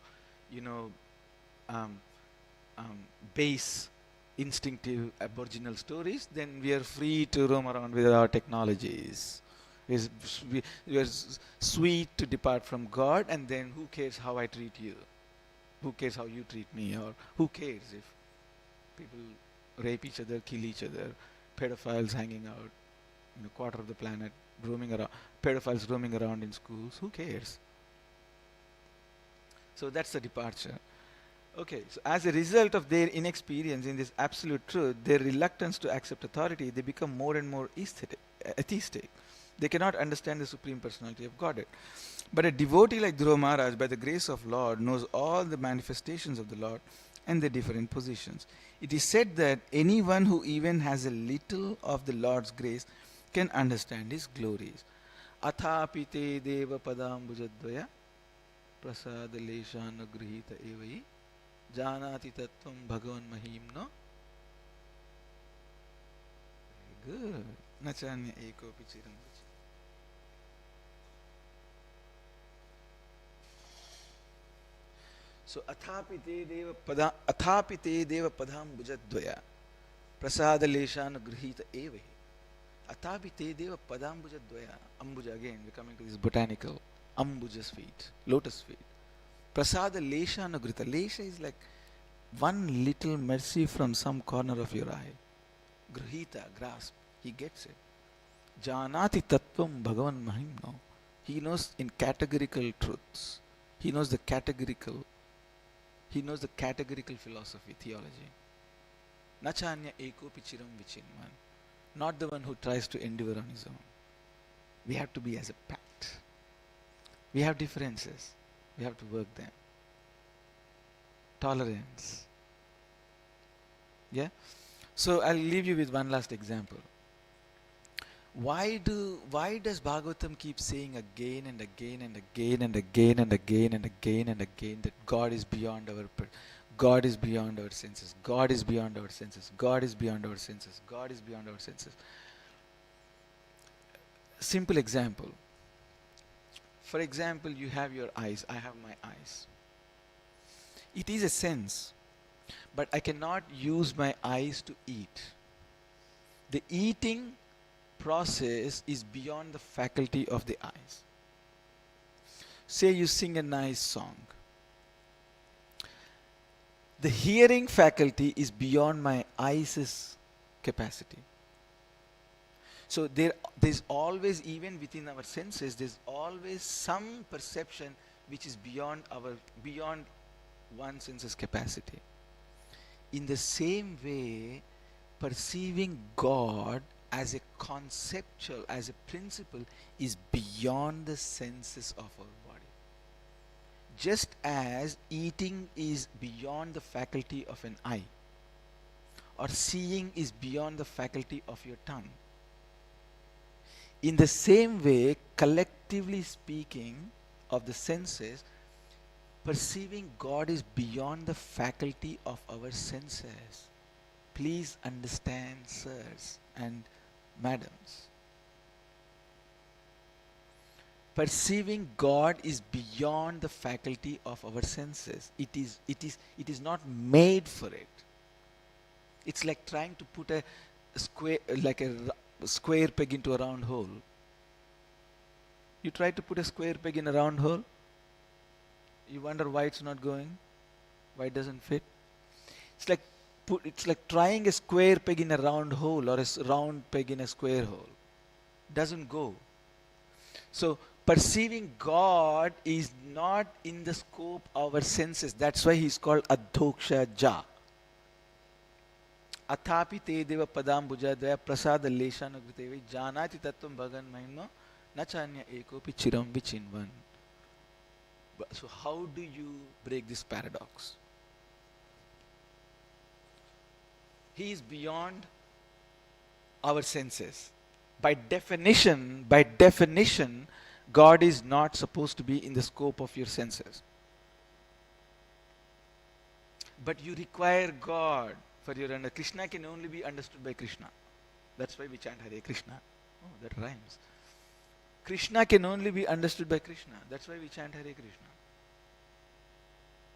base instinctive aboriginal stories, then we are free to roam around with our technologies. We are sweet to depart from God, and then who cares how I treat you? Who cares how you treat me? Or who cares if people rape each other, kill each other, pedophiles hanging out in a quarter of the planet, roaming around, pedophiles roaming around in schools? Who cares? So that's the departure. Okay, so as a result of their inexperience in this absolute truth, their reluctance to accept authority, they become more and more atheistic. They cannot understand the Supreme Personality of Godhead. But a devotee like Dhruva Maharaj, by the grace of Lord, knows all the manifestations of the Lord and their different positions. It is said that anyone who even has a little of the Lord's grace can understand his glories. Athapite deva padambujadvaya prasada leshanugrihita evai janati tattvam bhagavan mahimno. Very good. Nachanya ekopi chiram. So athapite deva padam bujadvaya prasada leshan grihita evahi. Athapite deva padam bujadvaya. Ambuja, again we're coming to this botanical. Ambuja's feet, lotus feet. Prasada leshan grihita. Lesha is like one little mercy from some corner of your eye. Grihita, grasp. He gets it. Janati tattvam bhagavan mahimno. He knows in categorical truths. He knows the categorical philosophy, theology. Nachanya ekopi chiram vichinman. Not the one who tries to endeavor on his own. We have to be as a pact. We have differences. We have to work them. Tolerance. Yeah? So I'll leave you with one last example. Why does Bhagavatam keep saying again and again and again and again and again and again and again that God is beyond our God is beyond our senses, God is beyond our senses, God is beyond our senses, God is beyond our senses? Simple example. For example, you have your eyes, I have my eyes. It is a sense, but I cannot use my eyes to eat. The eating process is beyond the faculty of the eyes. Say you sing a nice song. The hearing faculty is beyond my eyes' capacity. So there's always, even within our senses, there's always some perception which is beyond one sense's capacity. In the same way, perceiving God as a conceptual, as a principle, is beyond the senses of our body. Just as eating is beyond the faculty of an eye, or seeing is beyond the faculty of your tongue. In the same way, collectively speaking of the senses, perceiving God is beyond the faculty of our senses. Please understand, sirs and madams. Perceiving God is beyond the faculty of our senses. It is not made for it. It's like trying to put a square, like a square peg into a round hole. You try to put a square peg in a round hole, you wonder why it's not going, why it doesn't fit. It's like trying a square peg in a round hole, or a round peg in a square hole. Doesn't go. So perceiving God is not in the scope of our senses. That's why he's called Adhoksha Ja. Athapi te deva padam bujadvaya prasada leshanugritevi janati tattvam bhagan mahima nachanya ekopi chiram vichinvan. So how do you break this paradox? He is beyond our senses. By definition, God is not supposed to be in the scope of your senses. But you require God for your understanding. Krishna can only be understood by Krishna. That's why we chant Hare Krishna. Oh, that rhymes. Krishna can only be understood by Krishna. That's why we chant Hare Krishna.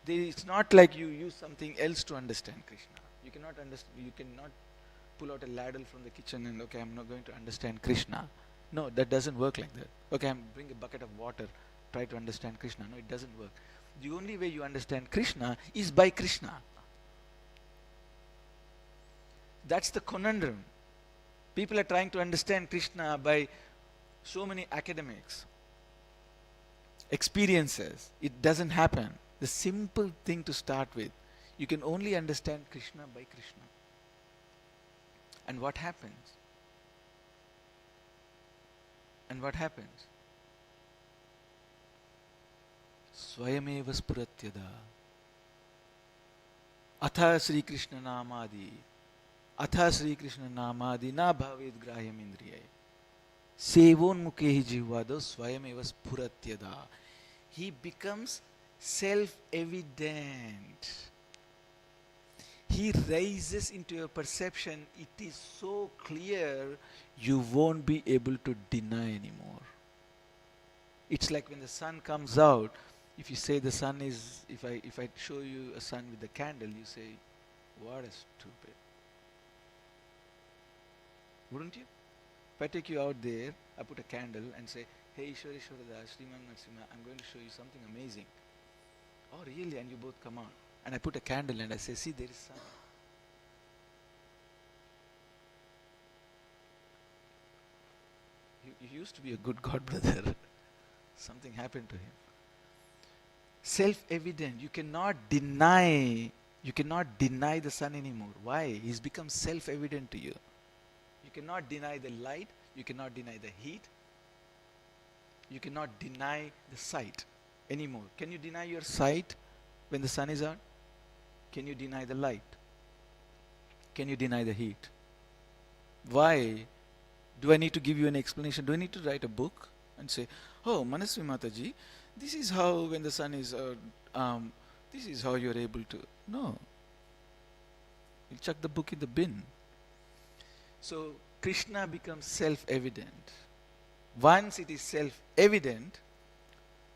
It's not like you use something else to understand Krishna. You cannot pull out a ladle from the kitchen and, okay, I'm not going to understand Krishna. No, that doesn't work like that. Okay, I'm bring a bucket of water, try to understand Krishna. No, it doesn't work. The only way you understand Krishna is by Krishna. That's the conundrum. People are trying to understand Krishna by so many academics, experiences. It doesn't happen. The simple thing to start with, you can only understand Krishna by Krishna. And what happens? Swayameva spuratyada. Atha Sri Krishna namadi. Atha Sri Krishna namadi na bhavet grahyam indriyai. Sevon mukhehi jivvado swayameva spuratyada. He becomes self-evident. He rises into your perception. It is so clear, you won't be able to deny anymore. It's like when the sun comes out. If you say the sun is, if I show you a sun with a candle, you say, what a stupid. Wouldn't you? If I take you out there, I put a candle and say, hey Ishwara Ishwarada, Sriman Narsima, I'm going to show you something amazing. Oh really? And you both come out. And I put a candle and I say, see, there is sun. You used to be a good God brother. Something happened to him. Self-evident. You cannot deny the sun anymore. Why? He's become self-evident to you. You cannot deny the light. You cannot deny the heat. You cannot deny the sight anymore. Can you deny your sight when the sun is out? Can you deny the light? Can you deny the heat? Why? Do I need to give you an explanation? Do I need to write a book and say, oh, Manasvi Mataji, this is how when the sun is out, this is how you're able to. No. You'll chuck the book in the bin. So Krishna becomes self-evident. Once it is self-evident,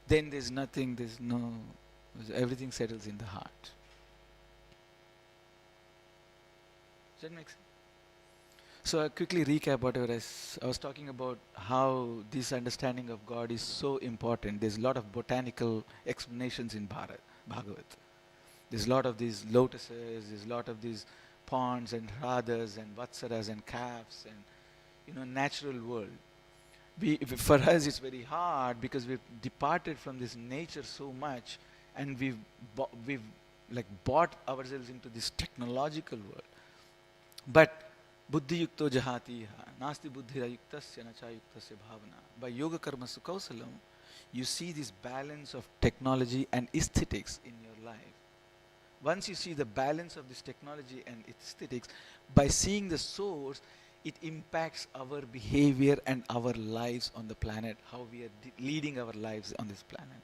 then everything settles in the heart. Does that make sense? So I'll quickly recap whatever I was talking about, how this understanding of God is so important. There's a lot of botanical explanations in Bhagavat. There's a lot of these lotuses, there's a lot of these ponds and radhas and vatsaras and calves and, natural world. For us it's very hard because we've departed from this nature so much, and we've bought ourselves into this technological world. But Buddhi yukto jahati nasti buddhira yuktasya nacha yuktasya bhavana. By yoga karma sukausalam, you see this balance of technology and aesthetics in your life. Once you see the balance of this technology and aesthetics, by seeing the source, it impacts our behavior and our lives on the planet, how we are leading our lives on this planet.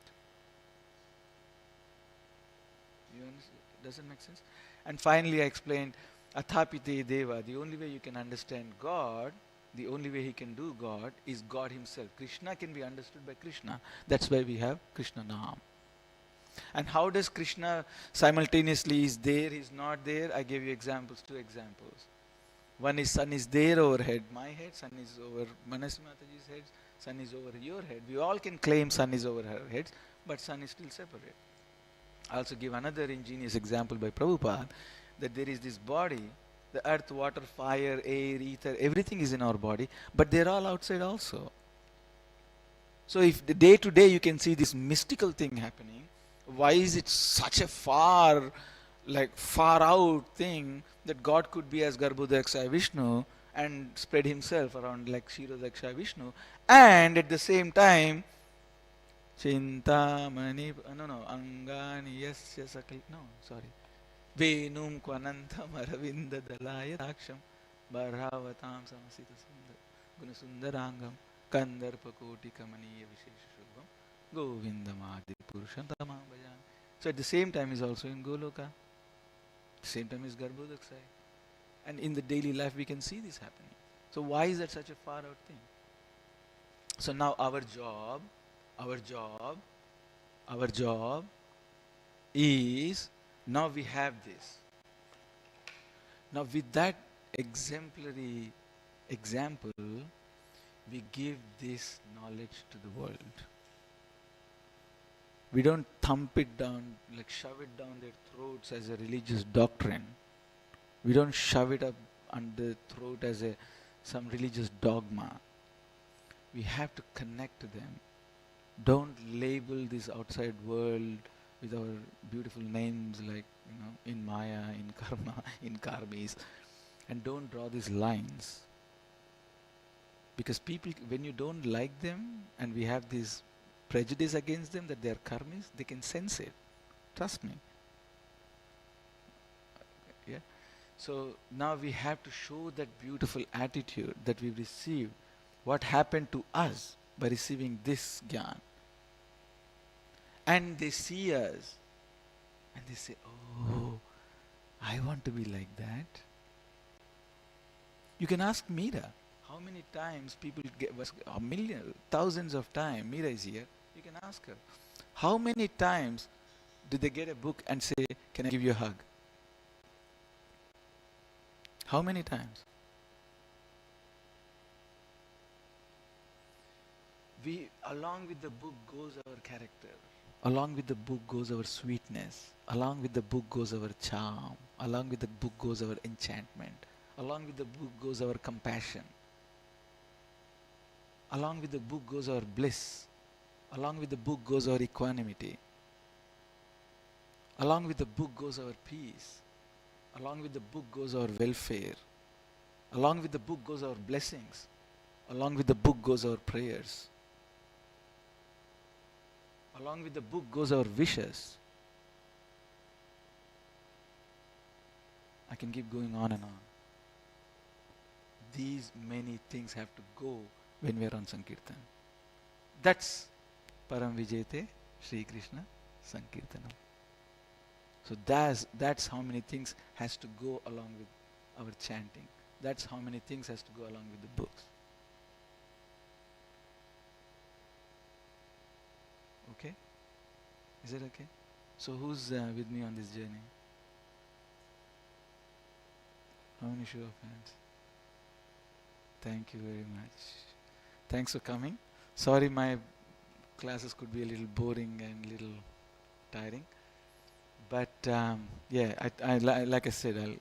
You understand? Does it make sense? And finally, I explained Athapite Deva. The only way you can understand God, the only way he can do God, is God himself. Krishna can be understood by Krishna. That's why we have Krishna Naam. And how does Krishna simultaneously is there, is not there? I gave you examples, two examples. One is sun is there overhead, my head, sun is over Manasi Mataji's head, sun is over your head. We all can claim sun is over her heads, but sun is still separate. I also give another ingenious example by Prabhupada, that there is this body, the earth, water, fire, air, ether, everything is in our body, but they're all outside also. So if the day to day you can see this mystical thing happening, why is it such a far out thing that God could be as Garbhodaksha Vishnu and spread himself around like Kshirodaksha Vishnu, and at the same time Chintamani, no, Angani, yes, no, sorry. Venum Kwanantam Aravinda Dalaya Daksham Bharavatam Samasita Gunasundarangam Kandarpakoti Kamaniya Vishesha Shubham Govindamadi Purushantamam Bhajan. So at the same time is also in Goloka. Same time is Garbhodaksha. And in the daily life we can see this happening. So why is that such a far out thing? So now our job is, now we have this. Now with that exemplary example, we give this knowledge to the world. We don't thump it down, like shove it down their throats as a religious doctrine. We don't shove it up under the throat as some religious dogma. We have to connect to them. Don't label this outside world with our beautiful names like, in Maya, in Karma, in Karmis. And don't draw these lines. Because people, when you don't like them and we have this prejudice against them that they are karmis, they can sense it. Trust me. Yeah. So now we have to show that beautiful attitude that we received. What happened to us by receiving this jnana? And they see us and they say, oh, I want to be like that. You can ask Meera. How many times people get, a million, thousands of times, Meera is here, you can ask her. How many times did they get a book and say, can I give you a hug? How many times? Along with the book goes our character. Along with the book goes our sweetness. Along with the book goes our charm. Along with the book goes our enchantment. Along with the book goes our compassion. Along with the book goes our bliss. Along with the book goes our equanimity. Along with the book goes our peace. Along with the book goes our welfare. Along with the book goes our blessings. Along with the book goes our prayers. Along with the book goes our wishes. I can keep going on and on. These many things have to go when we are on Sankirtan. That's Param Vijayate Sri Krishna Sankirtanam. So that's how many things has to go along with our chanting. That's how many things has to go along with the books. Okay? Is it okay? So who's with me on this journey? How many show of hands? Thank you very much. Thanks for coming. Sorry my classes could be a little boring and a little tiring. But yeah, like I said,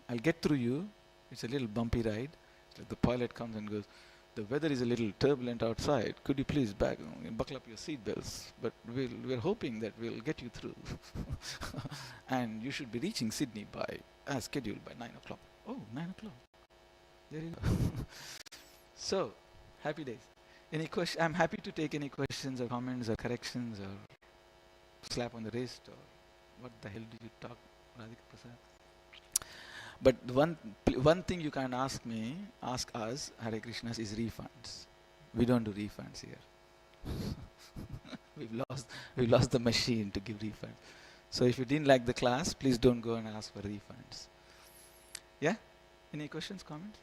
I'll get through you. It's a little bumpy ride. The pilot comes and goes, the weather is a little turbulent outside. Could you please buckle up your seat belts? But we're hoping that we'll get you through. And you should be reaching Sydney by, as scheduled, by 9 o'clock. Oh, 9 o'clock. There you go. So, happy days. Any question? I'm happy to take any questions or comments or corrections or slap on the wrist or what the hell did you talk, Radhika Prasad? But one thing you can ask us, Hare Krishnas, is refunds. We don't do refunds here. We've lost the machine to give refunds. So if you didn't like the class, please don't go and ask for refunds. Yeah? Any questions, comments?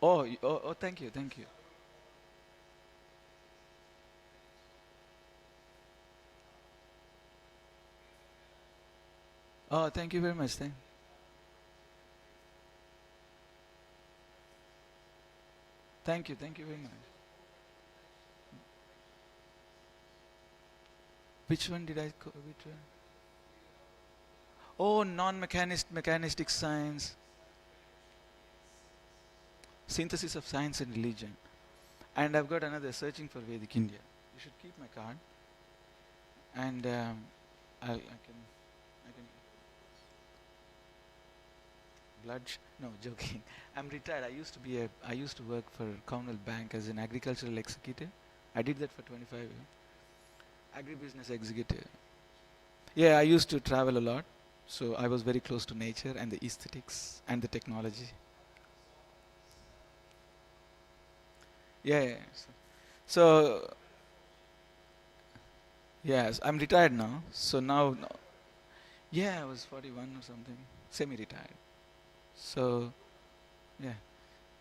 Oh, thank you, thank you. Oh, thank you very much. Thank you very much. Which one did I? Which one? Oh, mechanistic science, synthesis of science and religion. And I've got another searching for Vedic India. You should keep my card. And I can no, joking. I'm retired. I used to work for Commonwealth Bank as an agricultural executive. I did that for 25 years. Agribusiness executive. Yeah, I used to travel a lot. So I was very close to nature and the aesthetics and the technology. Yeah. So yes, I'm retired now. So now, yeah, I was 41 or something, semi-retired. So yeah.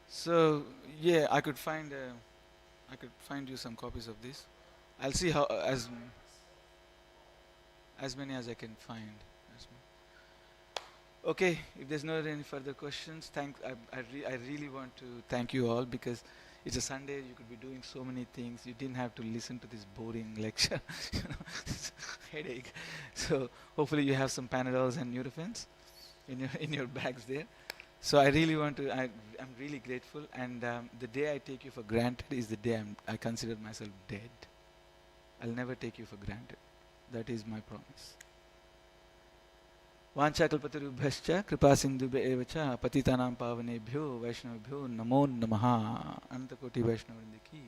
So yeah, I could find you some copies of this. I'll see how as many as I can find. As Okay, if there's not any further questions, I really want to thank you all because it's a Sunday. You could be doing so many things. You didn't have to listen to this boring lecture. you know, headache. So hopefully you have some Panadols and Nurophens in your bags there. So I really want to. I'm really grateful. And the day I take you for granted is the day I consider myself dead. I'll never take you for granted. That is my promise. वाञ्छाकल्पतरुभ्यश्च कृपासिन्धुभ्य एव च पतितानां पावनेभ्यो वैष्णवेभ्यो नमो नमः अनन्तकोटि वैष्णववृन्द की